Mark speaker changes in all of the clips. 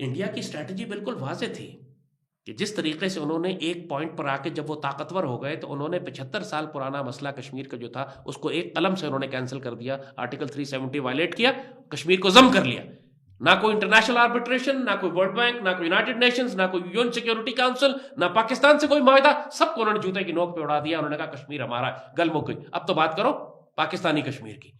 Speaker 1: India کی strategy بالکل واضح تھی کہ جس طریقے سے انہوں نے ایک پوائنٹ پر آ کے جب وہ طاقتور ہو گئے تو انہوں نے 75 سال پرانا مسئلہ کشمیر کا جو تھا اس کو ایک قلم سے انہوں نے کینسل کر دیا، آرٹیکل 370 وائلیٹ کیا، کشمیر کو ضم کر لیا. نہ کوئی انٹرنیشنل آربیٹریشن، نہ کوئی ورلڈ بینک، نہ کوئی یونائٹڈ نیشنز، نہ کوئی یون سیکورٹی کاؤنسل، نہ پاکستان سے کوئی معاہدہ، سب کو انہوں نے جوتے کی نوک پہ اڑا دیا. انہوں نے کہا کشمیر ہمارا، گل مک گئی، اب تو بات کرو پاکستانی کشمیر کی.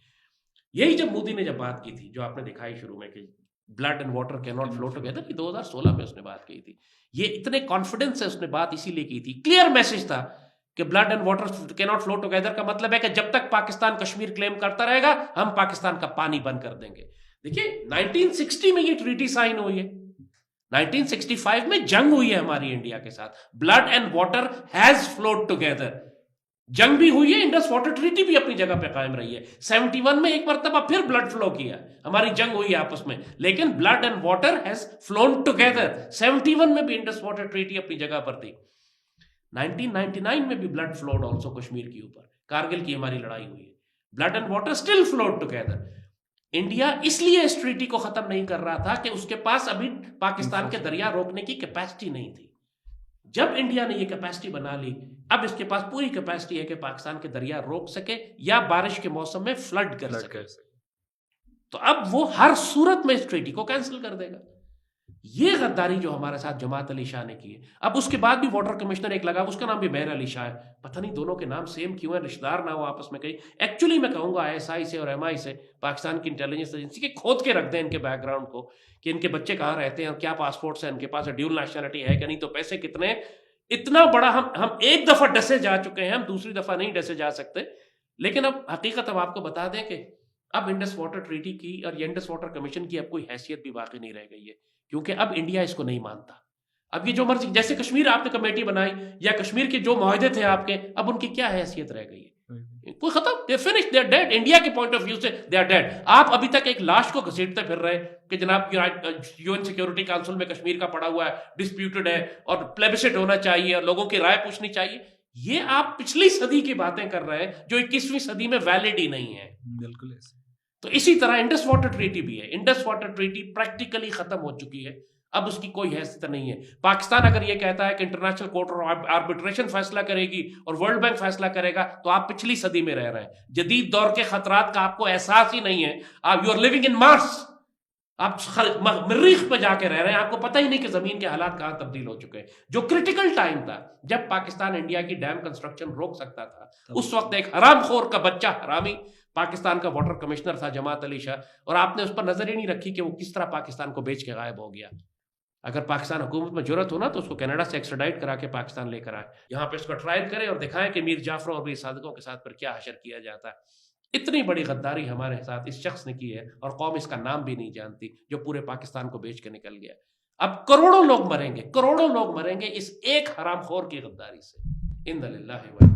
Speaker 1: یہی جب مودی نے جب بات کی تھی جو آپ نے دکھائی شروع میں کہ بلڈ اینڈ واٹر کی ناٹ فلو ٹوگیدر، یہ 2016 میں اس نے بات کی تھی. یہ اتنے کانفیڈنس سے اس نے بات اسی لیے کی تھی، کلیئر میسج تھا کہ بلڈ اینڈ واٹر کی ناٹ فلو ٹوگیدر کا مطلب ہے کہ جب تک پاکستان کشمیر کلیم کرتا رہے گا ہم پاکستان کا پانی بند کر دیں گے. دیکھیے 1960 میں یہ ٹریٹی سائن ہوئی ہے، 1965 میں جنگ ہوئی ہے ہماری انڈیا کے ساتھ. Blood and water has flowed together, جنگ بھی ہوئی ہے، انڈس واٹر ٹریٹی بھی اپنی جگہ پہ قائم رہی ہے. 71 میں ایک مرتبہ پھر بلڈ فلو کیا، ہماری جنگ ہوئی ہے آپس میں، لیکن blood and water has flown together. 71 میں بھی انڈس واٹر ٹریٹی اپنی جگہ پر تھی. 1999 میں بھی بلڈ فلوڈ آلسو کشمیر کے اوپر، کارگل کی ہماری لڑائی ہوئی ہے، blood and water still flow together. India اس لیے اس ٹریٹی کو ختم نہیں کر رہا تھا کہ اس کے پاس ابھی پاکستان کے دریا روکنے کی کیپیسٹی نہیں تھی. جب انڈیا نے یہ کیپیسٹی بنا لی، اب اس کے پاس پوری کیپیسٹی ہے کہ پاکستان کے دریا روک سکے یا بارش کے موسم میں فلڈ کر سکے. تو اب وہ ہر صورت میں اس ٹریٹی کو کینسل کر دے گا. یہ غداری جو ہمارے ساتھ جماعت علی شاہ نے کی ہے. اب اس کے بعد بھی واٹر کمشنر ایک لگا، اس کا نام بھی مہر علی شاہ ہے. پتہ نہیں دونوں کے نام سیم کیوں ہیں، رشتہ دار نہ ہو آپس میں. کہیں ایکچولی میں کہوں گا ISI سے اور MI سے، پاکستان کی انٹیلیجنس ایجنسی کے، کھود کے رکھ دیں ان کے بیک گراؤنڈ کو کہ ان کے بچے کہاں رہتے ہیں اور کیا پاسپورٹس ہیں ان کے پاس، ڈیول نیشنلٹی ہے کہ نہیں، تو پیسے کتنے ہیں. اتنا بڑا ہم ایک دفعہ ڈسے جا چکے ہیں، ہم دوسری دفعہ نہیں ڈسے جا سکتے. لیکن اب حقیقت اب آپ کو بتا دیں کہ اب انڈس واٹر ٹریٹی کی اور یہ انڈس واٹر کمیشن کی اب کوئی حیثیت بھی باقی نہیں رہ گئی ہے، کیونکہ اب انڈیا اس کو نہیں مانتا. اب یہ جو مرضی، جیسے کشمیر آپ نے کمیٹی بنائی یا کشمیر کے جو معاہدے تھے آپ کے، اب ان کی کیا حیثیت رہ گئی ہے؟ کوئی ختم، they finish, they are dead. India کے پوائنٹ آف ویو سے دے آر ڈیڈ. آپ ابھی تک ایک لاش کو گھسیٹتے پھر رہے کہ جناب UN سیکورٹی کاؤنسل میں کشمیر کا پڑا ہوا ہے، ڈسپیوٹڈ ہے اور پلیبسٹ ہونا چاہیے اور لوگوں کی رائے پوچھنی چاہیے. یہ آپ پچھلی صدی کی باتیں کر رہے ہیں جو 21ویں صدی میں ویلڈ ہی نہیں ہے. بالکل ایسے. تو اسی طرح انڈس واٹر ٹریٹی بھی ہے. انڈس واٹر ٹریٹی پریکٹیکلی ختم ہو چکی ہے، اب اس کی کوئی حیثیت نہیں ہے. پاکستان اگر یہ کہتا ہے کہ انٹرنیشنل کورٹ آربیٹریشن فیصلہ کرے گی اور ورلڈ بینک فیصلہ کرے گا، تو آپ پچھلی صدی میں رہ رہے ہیں. جدید دور کے خطرات کا آپ کو احساس ہی نہیں ہے. آپ یو آر لیونگ ان مارس، آپ مریخ پہ جا کے رہ رہے ہیں، آپ کو پتہ ہی نہیں کہ زمین کے حالات کہاں تبدیل ہو چکے ہیں. جو کرٹیکل ٹائم تھا جب پاکستان انڈیا کی ڈیم کنسٹرکشن روک سکتا تھا، اس وقت ایک حرام خور کا بچہ، حرامی پاکستان کا واٹر کمشنر تھا جماعت علی شاہ، اور آپ نے اس پر نظر ہی نہیں رکھی کہ وہ کس طرح پاکستان کو بیچ کے غائب ہو گیا. اگر پاکستان حکومت میں جرت ہونا تو اس کو کینیڈا سے ایکسٹراڈائٹ کرا کے پاکستان لے کر آئے، یہاں پہ اس کا ٹرائل کرے اور دکھائیں کہ میر جعفر اور میر صادقوں کے ساتھ پر کیا حشر کیا جاتا ہے. اتنی بڑی غداری ہمارے ساتھ اس شخص نے کی ہے اور قوم اس کا نام بھی نہیں جانتی، جو پورے پاکستان کو بیچ کے نکل گیا. اب کروڑوں لوگ مریں گے، کروڑوں لوگ مریں گے اس ایک حرام خور کی غداری سے. ان للہ و